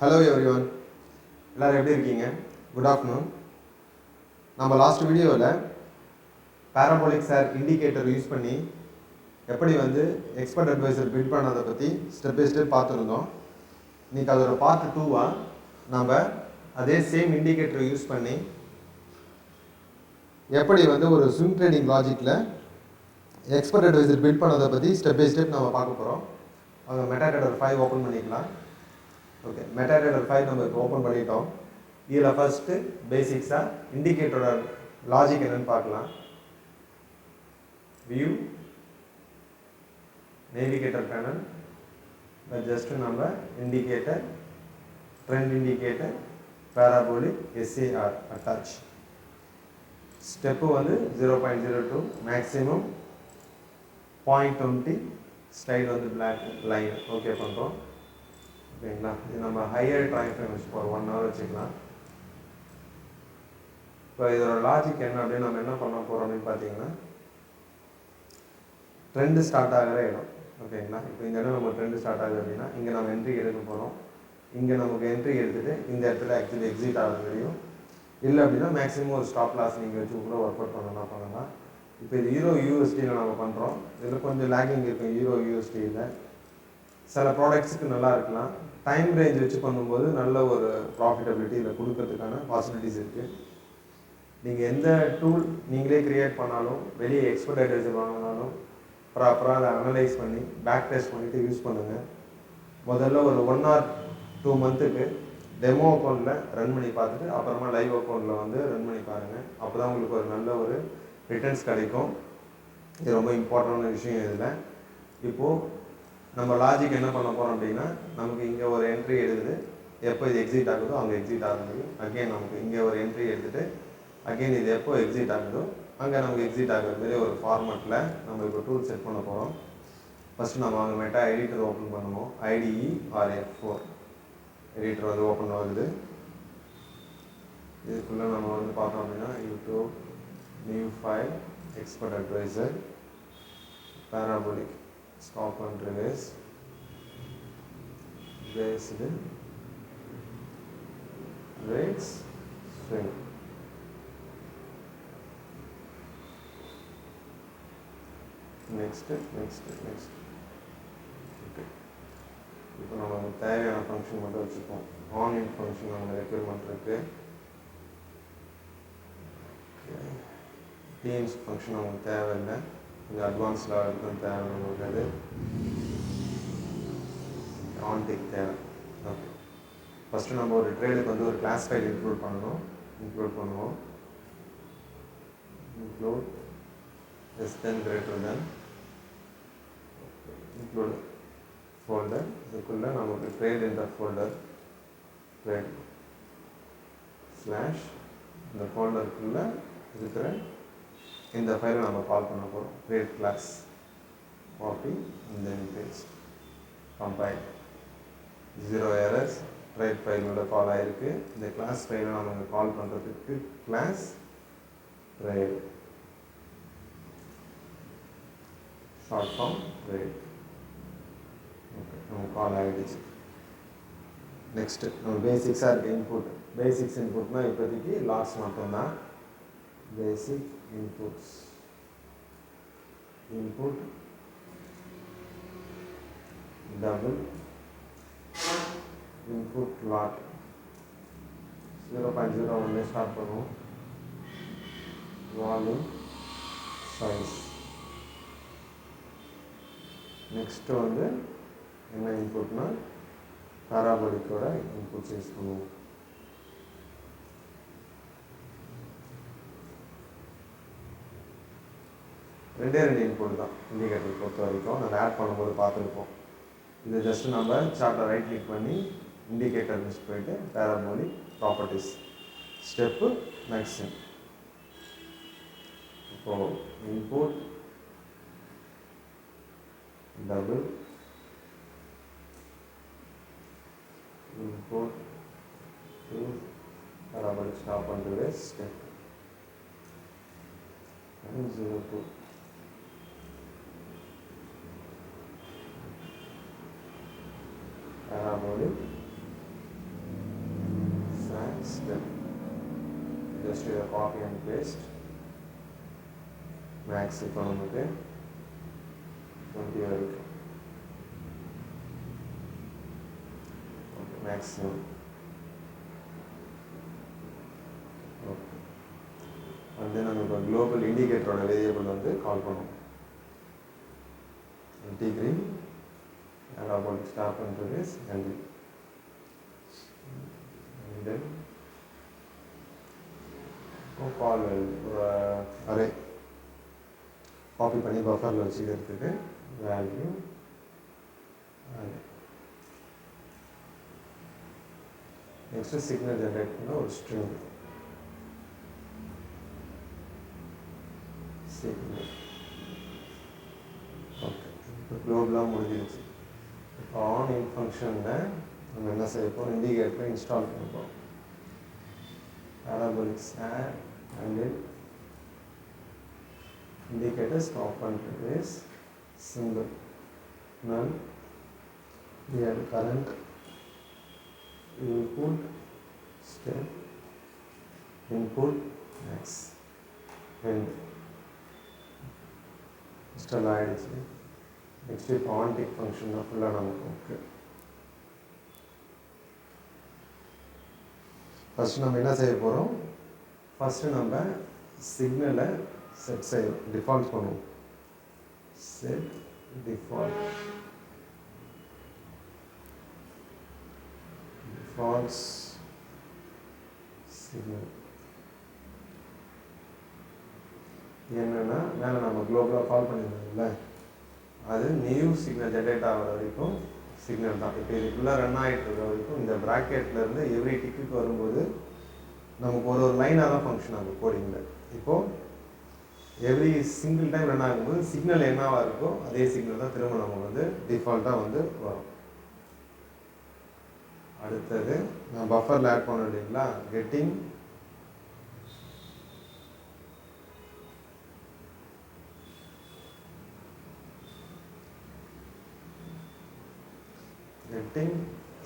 Hello everyone, எல்லோரும் எப்படி இருக்கீங்க? Good afternoon. நம்ம லாஸ்ட் வீடியோவில் பேராபோலிக் சேர் இண்டிகேட்டர் யூஸ் பண்ணி எப்படி எக்ஸ்பர்ட் அட்வைசர் பில்ட் பண்ணதை பற்றி ஸ்டெப் பை ஸ்டெப் பார்த்துருந்தோம். இன்றைக்கி அதோட பார்ட் 2வாக நம்ம அதே சேம் இண்டிகேட்டர் யூஸ் பண்ணி எப்படி ஒரு ஸ்விங் ட்ரேடிங் லாஜிக்கில் எக்ஸ்பர்ட் அட்வைசர் பில்ட் பண்ணதை பற்றி ஸ்டெப் பை ஸ்டெப் நம்ம பார்க்க போகிறோம். அவங்க மெட்டாட்ரேடர் 5 ஓப்பன் பண்ணிக்கலாம். ஓகே, மெட்டாட்ரேடர் 5 நம்ம இப்போ ஓப்பன் பண்ணிட்டோம். இதில் ஃபஸ்ட்டு பேசிக்ஸாக இண்டிகேட்டரோட லாஜிக் என்னன்னு பார்க்கலாம். வியூ நேவிகேட்டர் பேனல், ஜஸ்ட்டு நம்ம indicator, trend indicator, parabolic, SAR attach. Step 0.02, maximum 0.20, slide black line. Okay பண்ணுறோம். ஓகேங்களா, இது நம்ம ஹையர் டைம் ஃப்ரேம் வச்சு போகிறோம், 1 hour வச்சுக்கலாம். இப்போ இதோட லாஜிக் என்ன அப்படின்னு நம்ம என்ன பண்ண போகிறோம் அப்படின்னு பார்த்தீங்கன்னா, ட்ரெண்டு ஸ்டார்ட் ஆகிற இடம். ஓகேங்களா, இப்போ இந்த இடம் நம்ம ட்ரெண்டு ஸ்டார்ட் ஆகுது அப்படின்னா இங்கே நம்ம என்ட்ரி எடுக்க போகிறோம். இங்கே நமக்கு என்ட்ரி எடுத்துகிட்டு இந்த இடத்துல ஆக்சுவலி எக்ஸிட் ஆக முடியும். இல்லை அப்படின்னா மேக்ஸிமம் ஒரு ஸ்டாப் லாஸ் நீங்கள் வச்சு கூட ஒர்க் அவுட் பண்ணலாம். இப்போ இது யூரோ யூஎஸ்டியில் நம்ம பண்ணுறோம். இதில் கொஞ்சம் லேக்கிங் இருக்கும். யூரோ யூஎஸ்டியில் சில ப்ராடக்ட்ஸுக்கு நல்லா இருக்கலாம். டைம் ரேஞ்ச் வச்சு பண்ணும்போது நல்ல ஒரு ப்ராஃபிட்டபிலிட்டி இதில் கொடுக்கறதுக்கான பாசிபிலிட்டிஸ் இருக்குது. நீங்கள் எந்த டூல் நீங்களே க்ரியேட் பண்ணாலும், வெளியே எக்ஸ்பர்ட் அட்வைசர் வாங்கினாலும் ப்ராப்பராக அதை அனலைஸ் பண்ணி பேக் டெஸ்ட் பண்ணிவிட்டு யூஸ் பண்ணுங்கள். முதல்ல ஒரு 1 or 2 months டெமோ அக்கௌண்ட்டில் ரன் பண்ணி பார்த்துட்டு அப்புறமா லைவ் அக்கௌண்ட்டில் ரன் பண்ணி பாருங்கள். அப்போ தான் உங்களுக்கு ஒரு நல்ல ஒரு ரிட்டர்ன்ஸ் கிடைக்கும். இது ரொம்ப இம்பார்ட்டண்டான விஷயம். இதில் இப்போது நம்ம லாஜிக் என்ன பண்ண போகிறோம் அப்படின்னா, நமக்கு இங்கே ஒரு என்ட்ரி எடுக்குது, எப்போ இது எக்ஸிட் ஆகுதோ அங்கே எக்ஸிட் ஆக முடியும். அகெயின் நமக்கு இங்கே ஒரு என்ட்ரி எடுத்துகிட்டு அகெயின் இது எப்போ எக்ஸிட் ஆகுதோ அங்கே நமக்கு எக்ஸிட் ஆகிற மாதிரி ஒரு ஃபார்மேட்டில் நம்ம இப்போ டூல் செட் பண்ண போகிறோம். ஃபஸ்ட்டு நம்ம அங்கே மெட்டா எடிட்டர் ஓப்பன் பண்ணுவோம். IDE or F4 editor open ஆகுது. இதுக்குள்ளே நம்ம பார்த்தோம் அப்படின்னா YouTube, new file, expert advisor, parabolic, stop and reverse, based rates, swing. Next. Okay, இப்போ நம்ம தேவையான ஃபங்க்ஷன் மட்டும் வச்சுப்போம். ஆன்லைன் ஃபங்க்ஷன் நம்ம ரெக்யூர்மெண்ட் இருக்குது. டீம்ஸ் ஃபங்க்ஷன் நமக்கு தேவையில்லை, கொஞ்சம் அட்வான்ஸ் லெவலுக்கு தான் தேவை நமக்கு. அது ஆன்டிக் தேவை. ஓகே, ஃபஸ்ட்டு நம்ம ஒரு ட்ரேடுக்கு ஒரு கிளாஸ் ஃபைல் இன்க்ளூட் பண்ணுவோம். Include less than greater than, include folder. இதுக்குள்ளே நமக்கு ட்ரேட் இந்த ஃபோல்டர், ட்ரேட் ஸ்லாஷ் இந்த ஃபோல்டருக்குள்ளே இருக்கிற இந்த ஃபைலை நம்ம கால் பண்ண போகிறோம். ட்ரேட் கிளாஸ், காப்பி, இந்த பேஜ், கம்பைல், 0 errors. ட்ரேட் ஃபைலோட கால் ஆகிருக்கு. இந்த கிளாஸ் ஃபைலை நம்ம கால் பண்ணுறதுக்கு class trade, short form trade. Okay, நம்ம கால் ஆகிடுச்சு. நெக்ஸ்ட்டு நம்ம பேசிக்ஸாக இருக்குது இன்புட். பேசிக்ஸ் இன்புட்னால் இப்போதைக்கு லாஸ் மட்டும்தான். Basic inputs, input double, input lot 0.01 start பண்ணுவோம். Volume, size. நெக்ஸ்ட்டு என்ன இன்புட்னா பேராபோலிக்கோட இன்புட்ஸ் யூஸ் பண்ணுவோம். ரெண்டே இன்புட் தான் இண்டிகேட்டர் பொறுத்த வரைக்கும். நம்ம ஆட் பண்ணும்போது பார்த்துருப்போம். இது ஜஸ்ட்டு நம்ம சார்ட்டை ரைட் கிளிக் பண்ணி இண்டிகேட்டர் லிஸ்ட் போயிட்டு பேராபோலிக் ப்ராப்பர்ட்டிஸ், ஸ்டெப்பு மேக்ஸிமம். இப்போது input double, input to parabolic stop and reverse step, and 0 to parabolic next இதை copy and paste max இப்போ நமக்கு 20 வரைக்கும் maximum okay and then நம்ம global indicator ஓட variable வந்து கால் பண்ணுவோம் integrate and about start பண்ணுறது is and then call array copy பண்ணி பஃபரில் வச்சுக்கிறதுக்கு வேல்யூ நெக்ஸ்ட்டு சிக்னல் ஜென்ரேட் பண்ண ஒரு ஸ்ட்ரிங் சிக்னல் ஓகே இப்போ குளோபலாக முடிஞ்சிருச்சு இப்போ ஆன் இன் ஃபங்க்ஷனில் நம்ம என்ன செய்ய போகிறோம் இண்டிகேட்டரை இன்ஸ்டால் பண்ண போகிறோம் parabolics add and then indicator stop பண்ணுறது is symbol null we add current input step input max end install ஆகிடுச்சு நெக்ஸ்ட் இப்போ ஆன்டிக் ஃபங்க்ஷன் தான் ஃபுல்லாக நமக்கு ஓகே ஃபஸ்ட்டு நம்ம என்ன செய்ய போகிறோம் ஃபஸ்ட்டு நம்ம சிக்னலை செட் செய்யணும் டிஃபால்ட் பண்ணுவோம் செட் டிஃபால்ட் டிஃபால்ட்ஸ் சிக்னல் என்னென்னா மேலே நம்ம குளோபலாக கால் பண்ணியிருந்தோம்ல அது நியூ சிக்னல் ஜென்ரேட் ஆகிற வரைக்கும் சிக்னல் தான் இப்போ இதுக்குள்ளே ரன் ஆகிட்டு இருக்க வரைக்கும் இந்த ப்ராக்கெட்லேருந்து எவ்ரி டிக்குக்கு வரும்போது நமக்கு ஒரு லைனாக தான் ஃபங்க்ஷன் ஆகும் கோடிங்கில் இப்போது எவ்ரி சிங்கிள் டைம் ரன் ஆகும்போது சிக்னல் என்னவாக இருக்கோ அதே சிக்னல் தான் திரும்ப நமக்கு வந்து டிஃபால்ட்டாக வந்து வரும் அடுத்தது நான் பஃபரில் ஆட் பண்ண இல்லைங்களா கெட்டிங்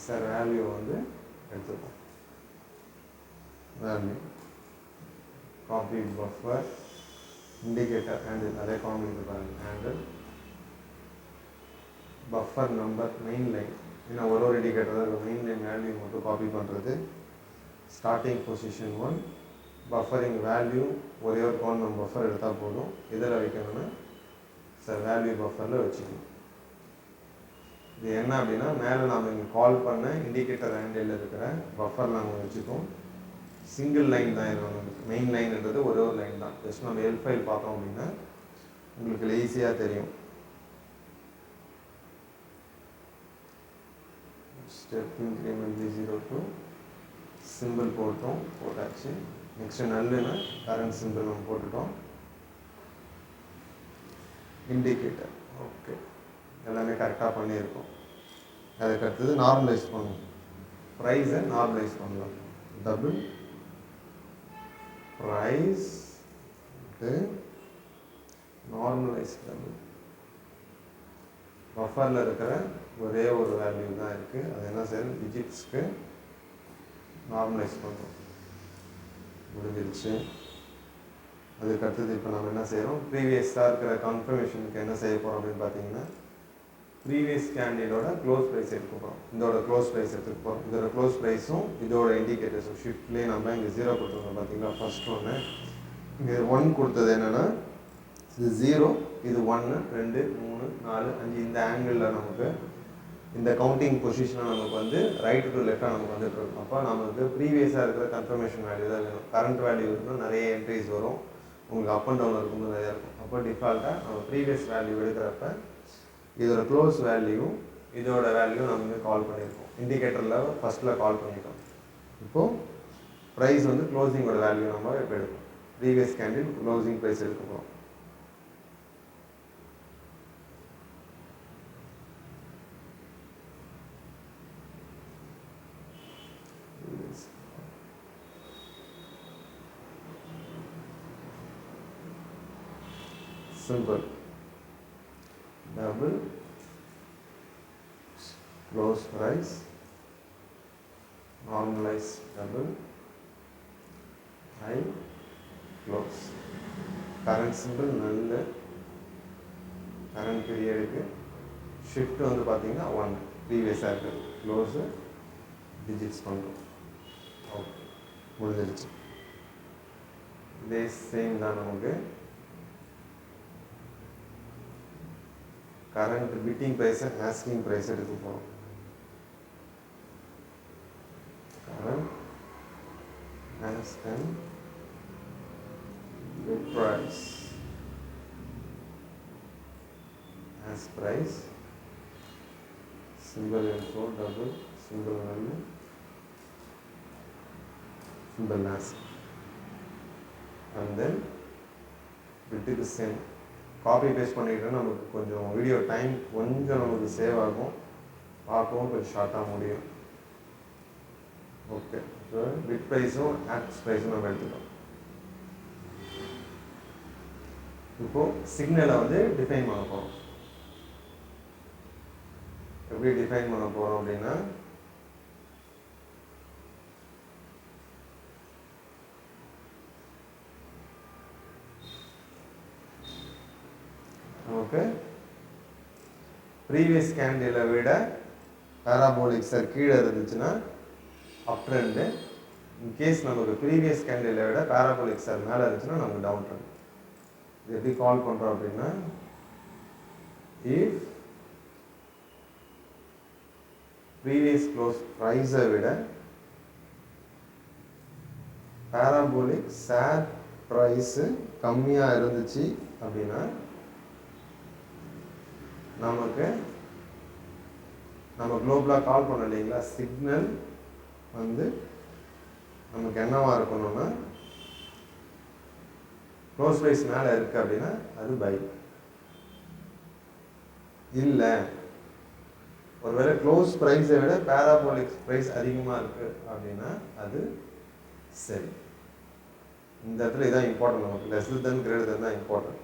சார் வேல்யூ வந்து எடுத்துப்போம் value copy buffer indicator handle அதே காமிக்கு பாருங்கள் handle buffer number main line ஏன்னா ஒரு இண்டிகேட்டர் தான் மெயின் லைன் வேல்யூ மட்டும் காப்பி பண்ணுறது ஸ்டார்டிங் பொசிஷன் 1 பஃபரிங் வேல்யூ ஒரே ஒரு கவுண்ட் நம்ம பஃபர் எடுத்தால் போதும் இதில் வைக்கணும்னா சார் வேல்யூ பஃபரில் வச்சுக்கணும் இது என்ன அப்படின்னா மேலே நாம் இங்கே கால் பண்ண இண்டிகேட்டர் ஹேண்டில் இருக்கிற பஃபர் நாங்கள் வச்சுக்கோம் சிங்கிள் லைன் தான் இது நமக்கு மெயின் லைன்ன்றது ஒரே ஒரு லைன் தான் ஜஸ்ட் நம்ம எல் ஃபைல் பார்த்தோம் அப்படின்னா உங்களுக்கு ஈஸியாக தெரியும் ஸ்டெப் இன்க்ரிமெண்ட் 0 சிம்பிள் போட்டாச்சு நெக்ஸ்ட் நல்லுன்னா கரண்ட் சிம்பிள் நம்ம போட்டுட்டோம் இண்டிகேட்டர் ஓகே எல்லாமே கரெக்டாக பண்ணியிருக்கோம் அதுக்கு அடுத்தது நார்மலைஸ் பண்ணுவோம் ப்ரைஸை நார்மலைஸ் பண்ணலாம் டபுள் ப்ரைஸ் நார்மலைஸ் டபுள் பஃபரில் இருக்கிற ஒரே ஒரு வேல்யூ தான் இருக்குது அது என்ன செய்யணும் டிஜிட்ஸ்க்கு நார்மலைஸ் பண்ணுறோம் முடிஞ்சிருச்சு அதுக்கு அடுத்தது இப்போ நம்ம என்ன செய்கிறோம் ப்ரீவியஸாக இருக்கிற கன்ஃபர்மேஷனுக்கு என்ன செய்ய போகிறோம் அப்படின்னு பார்த்தீங்கன்னா ப்ரீவியஸ் கேண்டிடோட க்ளோஸ் ப்ரைஸ் எடுக்க போகிறோம் இதோட க்ளோஸ் ப்ரைஸ் எடுத்துக்க போகிறோம் இதோட க்ளோஸ் ப்ரைஸும் இதோட இண்டிகேட்டர்ஸும் ஷிஃப்ட்லேயே நம்ம இங்கே 0 கொடுத்துருக்கோம் பார்த்தீங்களா ஃபர்ஸ்ட் ஒன்று இங்கே 1 கொடுத்தது என்னென்னா இது 0 இது 1 2 3 4 5 இந்த ஆங்கிளில் நமக்கு இந்த கவுண்டிங் பொசிஷனை நமக்கு வந்து ரைட் டு லெஃப்டாக நமக்கு வந்துட்டு இருக்கும் அப்போ நமக்கு ப்ரீவியஸாக இருக்கிற கன்ஃபர்மேஷன் வேல்யூ தான் வேணும் கரண்ட் வேல்யூ இருக்குன்னா நிறைய என்ட்ரிஸ் வரும் உங்களுக்கு அப் அண்ட் டவுன் இருக்கும்போது நிறையா இருக்கும் அப்போ டிஃபால்ட்டாக நம்ம ப்ரீவியஸ் வேல்யூ எடுக்கிறப்ப இதோட க்ளோஸ் வேல்யூ இதோட வேல்யூ நம்ம இங்கே கால் பண்ணியிருக்கோம் இண்டிகேட்டரில் ஃபஸ்ட்டில் கால் பண்ணிட்டோம் இப்போது ப்ரைஸ் வந்து க்ளோசிங்கோட வேல்யூ நம்ம இப்போ எடுப்போம் ப்ரீவியஸ் கேண்டில் க்ளோசிங் ப்ரைஸ் எடுக்க போகிறோம் simple double close price normalize double high close. Current simple நல்ல கரண்ட் பீரியடுக்கு ஷிஃப்ட் வந்து பார்த்தீங்கன்னா 1 ப்ரீவியஸாக இருக்குது. க்ளோஸு டிஜிட்ஸ் பண்ணுறோம். ஓகே, முடிஞ்சிருச்சு. இதே சேம் தான் நமக்கு கரண்ட் பிட்டிங் ப்ரைஸை ஆஸ்கிங் ப்ரைஸ் எடுக்க போகிறோம். Current asking price as price symbol info double symbol value symbol ask and then பிட்டுக்கு சேம் காப்பி பேஸ்ட் பண்ணிக்கிட்டோன்னா நமக்கு கொஞ்சம் வீடியோ டைம் கொஞ்சம் நமக்கு சேவ் ஆகும், பார்க்கவும் கொஞ்சம் ஷார்ட்டாக முடியும். ஓகே, ஸோ பிட் ப்ரைஸும் ஆக்ஸ் ப்ரைஸும் நம்ம எடுத்துட்டோம். இப்போது சிக்னலை வந்து டிஃபைன் பண்ண போகிறோம். எப்படி டிஃபைன் பண்ண போகிறோம் அப்படின்னா, நமக்கு ப்ரீவியஸ் கேண்டிலை விட பேராபோலிக் சார் கீழே இருந்துச்சுன்னா அப் ட்ரெண்டு, இன்கேஸ் நமக்கு ப்ரீவியஸ் கேண்டிலை விட பேராபோலிக் சார் மேலே இருந்துச்சுன்னா நமக்கு டவுன் ட்ரெண்ட். இது எப்படி கால் பண்ணுறோம் அப்படின்னா, இஃப் ப்ரீவியஸ் க்ளோஸ் ப்ரைஸை விட பேராபோலிக் சார் ப்ரைஸு கம்மியாக இருந்துச்சு அப்படின்னா நமக்கு நம்ம குளோபலாக கால் பண்ண இல்லைங்களா, சிக்னல் வந்து நமக்கு என்னவாக இருக்கணும்னா க்ளோஸ் ப்ரைஸ் மேலே இருக்குது அப்படின்னா அது பை. இல்லை, ஒருவேளை க்ளோஸ் ப்ரைஸை விட பேராபோலிக் ப்ரைஸ் அதிகமாக இருக்குது அப்படின்னா அது சரி. இந்த இடத்துல இதான் இம்பார்ட்டன்ட், நமக்கு லெஸ் தென் கிரேட்டர் தென் தான் இம்பார்ட்டன்ட்.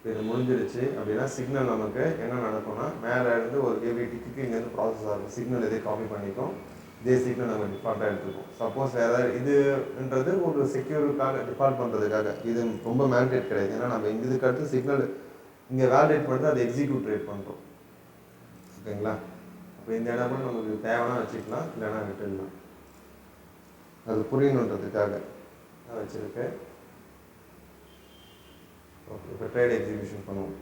இது முடிஞ்சிடுச்சு அப்படின்னா சிக்னல் நமக்கு என்ன நடக்கும்னா, மேலே இருந்து ஒரு ஏபிடிக்கு இங்கேருந்து ப்ராசஸ் ஆகும். சிக்னல் எதே காப்பி பண்ணிக்கும், இதே சிக்னல் நம்ம டிஃபால்ட்டாக எடுத்துக்கும். சப்போஸ் வேறு இதுன்றது ஒரு செக்யூருக்காக டிஃபால்ட் பண்ணுறதுக்காக, இது ரொம்ப மேண்டேட் கிடையாது. ஏன்னா நம்ம இதுக்கு அடுத்து சிக்னல் இங்கே வேலிடேட் பண்ணிட்டு அதை எக்ஸிக்யூட் ரேட் பண்ணுறோம். ஓகேங்களா? அப்போ இந்த இடம் கூட நமக்கு தேவைன்னா வச்சுக்கலாம், இல்லைன்னா விட்டுடலாம். அது புரியணுன்றதுக்காக நான் வச்சுருக்கேன். ஓகே, இப்போ ட்ரேட் எக்ஸிக்யூஷன் பண்ணுவோம்.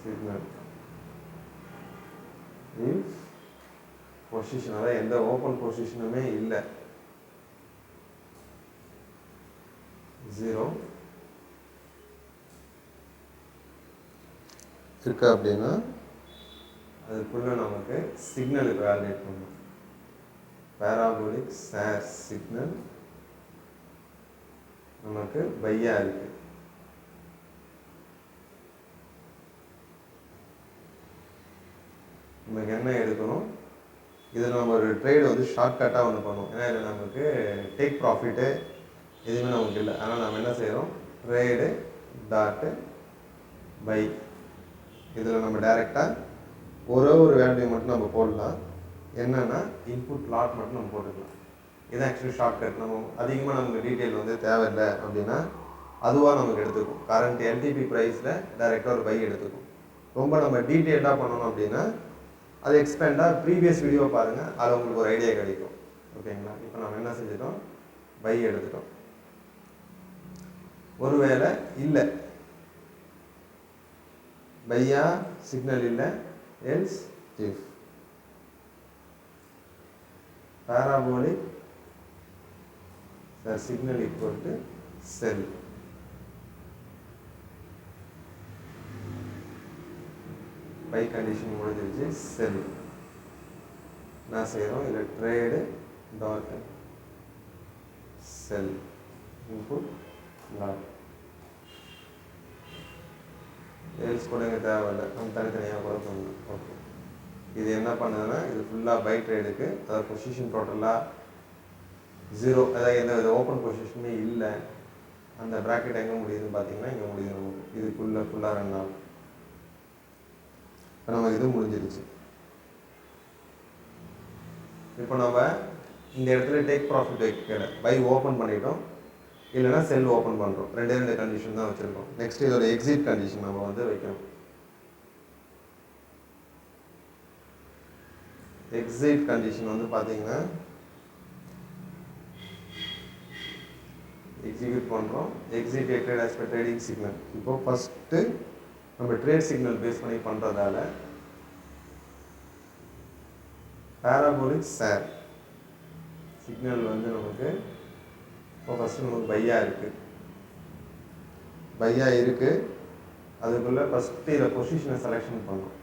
சிக்னல் இஃப் பொசிஷன், அதாவது எந்த ஓப்பன் பொசிஷனுமே இல்லை, 0 இருக்கு அப்படின்னா அதுக்குள்ள நமக்கு சிக்னலுக்கு வேலிடேட் பண்ணணும். பேராபோலிக் சார் சிக்னல் நமக்கு பையா இருக்கு. நமக்கு என்ன எடுக்கணும், இதில் நம்ம ஒரு ட்ரேடு வந்து ஷார்ட்கட்டாக ஒன்று பண்ணுவோம். ஏன்னா இதில் நமக்கு டேக் ப்ராஃபிட்டு எதுவுமே நமக்கு இல்லை. ஆனால் நம்ம என்ன செய்கிறோம், ட்ரேடு டாட்டு பை, இதில் நம்ம டைரெக்டாக ஒரு வேல்யூ மட்டும் நம்ம போடலாம். என்னென்னா இன்புட் லாட் மட்டும் நம்ம போட்டுக்கலாம். இது ஆக்சுவலி ஷார்ட்கட். நம்ம அதிகமாக நமக்கு டீட்டெயில் வந்து தேவையில்லை அப்படின்னா அதுவாக நமக்கு எடுத்துக்கும். கரண்ட் எல்டிபி ப்ரைஸில் டைரெக்டாக ஒரு பை எடுத்துக்கும். ரொம்ப நம்ம டீட்டெயில்டாக பண்ணணும் அப்படின்னா அது எக்ஸ்பேண்டாக ப்ரீவியஸ் வீடியோ பாருங்கள், அதில் உங்களுக்கு ஒரு ஐடியா கிடைக்கும். ஓகேங்களா? இப்போ நம்ம என்ன செஞ்சிட்டோம், பை எடுத்துட்டோம். ஒருவேளை இல்லை, பையா சிக்னல் இல்லை, else if parabolic the signal equal to cell. By condition முடிஞ்சிருச்சு. cell நான் செய்கிறோம், இதில் trade dot cell input lot else கூட இங்கே தேவையில்லை, நம்ம தனித்தனியாக கூட பண்ணணும். ஓகே, இது என்ன பண்ணுதுன்னா இது ஃபுல்லாக பை ட்ரேடுக்கு, அதாவது பொசிஷன் டோட்டலாக 0, அதாவது எந்த ஓப்பன் பொசிஷனுமே இல்லை. அந்த ப்ராக்கெட் எங்கே முடியுதுன்னு பார்த்தீங்கன்னா இங்கே முடியுது நமக்கு. இதுக்குள்ளே ஃபுல்லாக ரன் ஆகும். இப்போ நம்ம இது முடிஞ்சிருச்சு. இப்போ நம்ம இந்த இடத்துல டேக் ப்ராஃபிட் வைக்கல, பை ஓப்பன் பண்ணிட்டோம், இல்லைனா செல் ஓப்பன் பண்ணுறோம். ரெண்டு கண்டிஷன் தான் வச்சுருக்கோம். நெக்ஸ்ட் இதோட எக்ஸிட் கண்டிஷன் நம்ம வந்து வைக்கணும். எக்ஸிட் கண்டிஷன் வந்து பார்த்தீங்கன்னா எக்ஸிக்யூட் பண்ணுறோம். Exit trade as per trading signal. இப்போ ஃபஸ்ட்டு நம்ம ட்ரேட் சிக்னல் பேஸ் பண்ணி பண்ணுறதால பேராபோலிக் ஷேர் சிக்னல் வந்து நமக்கு இப்போ ஃபஸ்ட்டு நமக்கு பையாக இருக்குது. அதுக்குள்ளே ஃபஸ்ட்டு இதை பொசிஷனை செலெக்ஷன் பண்ணோம்.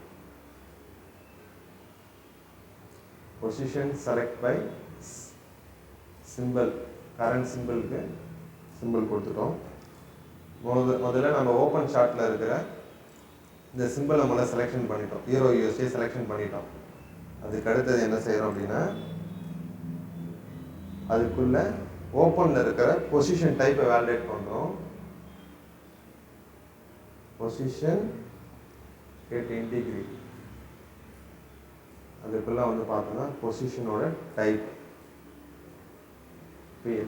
Position select by symbol, current சிம்பிளுக்கு சிம்பிள் கொடுத்துட்டோம். முதல்ல நம்ம ஓப்பன் ஷார்ட்டில் இருக்கிற இந்த சிம்பிளை முதல்ல செலெக்ஷன் பண்ணிட்டோம். EURUSD செலெக்ஷன் பண்ணிட்டோம். அதுக்கு அடுத்தது என்ன செய்கிறோம் அப்படின்னா, அதுக்குள்ள ஓப்பனில் இருக்கிற பொசிஷன் டைப்பை வேலிடேட் பண்ணுறோம். Position get integer. அதுக்குள்ளே வந்து பார்த்தோன்னா பொசிஷனோட டைப்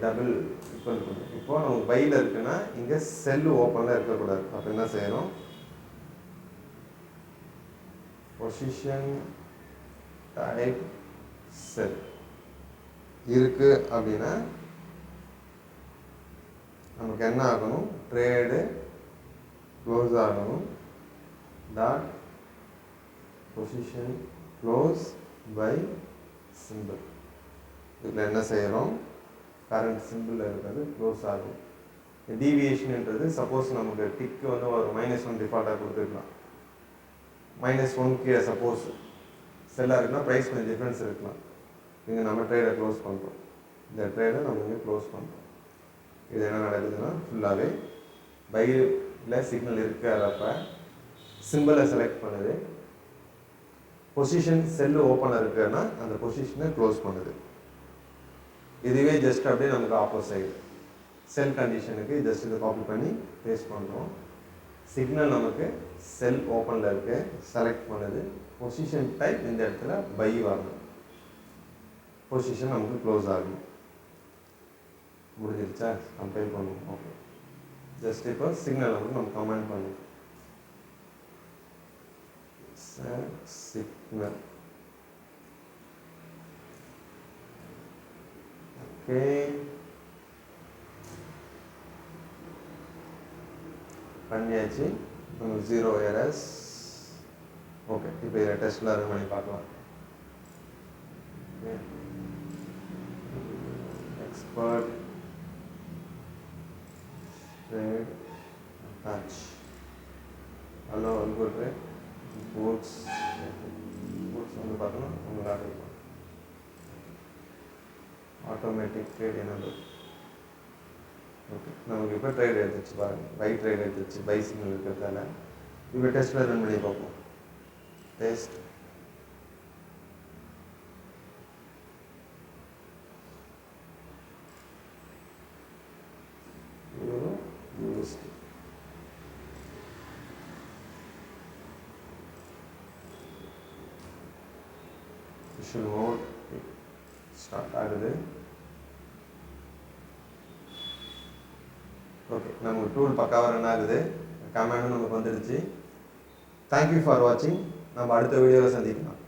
டபுள் ஈக்குவல் பண்ணும். இப்போ நம்ம பையில் இருக்குன்னா இங்கே செல்லு ஓப்பனில் இருக்கக்கூடாது. அப்போ என்ன செய்யணும், பொசிஷன் டைப் செல் இருக்கு அப்படின்னா நமக்கு என்ன ஆகணும், ட்ரேடு க்ளோஸ் ஆகணும். Dot position close by simple. இதில் என்ன செய்கிறோம், கரண்ட் சிம்பிளில் இருக்கிறது க்ளோஸ் ஆகும். டீவியேஷன்ன்றது சப்போஸ் நமக்கு டிக்கு வந்து ஒரு -1 டிஃபால்ட்டாக கொடுத்துருக்கலாம். -1 கீழே சப்போஸ் செல்லாக இருக்குன்னா ப்ரைஸ் கொஞ்சம் டிஃப்ரென்ஸ் இருக்கலாம். இங்கே நம்ம ட்ரேடை க்ளோஸ் பண்ணுறோம். இந்த ட்ரேடை நம்ம இங்கே க்ளோஸ் பண்ணுறோம். இது என்ன நடக்குதுன்னா ஃபுல்லாகவே பையில் சிக்னல் இருக்கிறப்ப சிம்பிளை செலக்ட் பண்ணுது. பொசிஷன் செல்லு ஓப்பனாக இருக்குன்னா அந்த பொசிஷனை க்ளோஸ் பண்ணுது. இதுவே ஜஸ்ட் அப்படியே நமக்கு ஆப்போசைட் செல் கண்டிஷனுக்கு ஜஸ்ட் இதை காப்பி பண்ணி பேஸ்ட் பண்ணுறோம். சிக்னல் நமக்கு செல் ஓப்பனில் இருக்கு, செலக்ட் பண்ணுது. பொசிஷன் டைப் இந்த இடத்துல பை வரணும். பொசிஷன் நமக்கு க்ளோஸ் ஆகும். முடிஞ்சிருச்சா? கம்பைல் பண்ணுவோம். ஓகே, ஜஸ்ட் இப்போ சிக்னல் வந்து நம்ம கமெண்ட் பண்ணுவோம். சிக்னல் ஓகே, பண்ணியாச்சு. நமக்கு 0 எரர்ஸ். ஓகே, இப்போ இதை டெஸ்ட்டில் ரன் பண்ணி பார்க்கலாம். Expert trade attach hello good trade bots வந்து பார்த்தோன்னா உங்களுக்கு ஆர்டர் ஆட்டோமேட்டிக் ட்ரேட் என்னது. ஓகே, நமக்கு இப்போ ட்ரேட் எடுத்துச்சு பாருங்கள். பை ட்ரேட் எடுத்துச்சு, பை சிக்னல் இருக்கிறதால. இப்போ டெஸ்ட்டில் ரன் பண்ணி பார்ப்போம். Test EURUSD. Visual mode start ஆகுது. ஓகே, நமக்கு டூல் பக்காவாக ரன் ஆகுது. கமெண்டும் நமக்கு வந்துடுச்சு. தேங்க்யூ ஃபார் வாட்சிங். நம்ம அடுத்த வீடியோவில் சந்திக்கலாம்.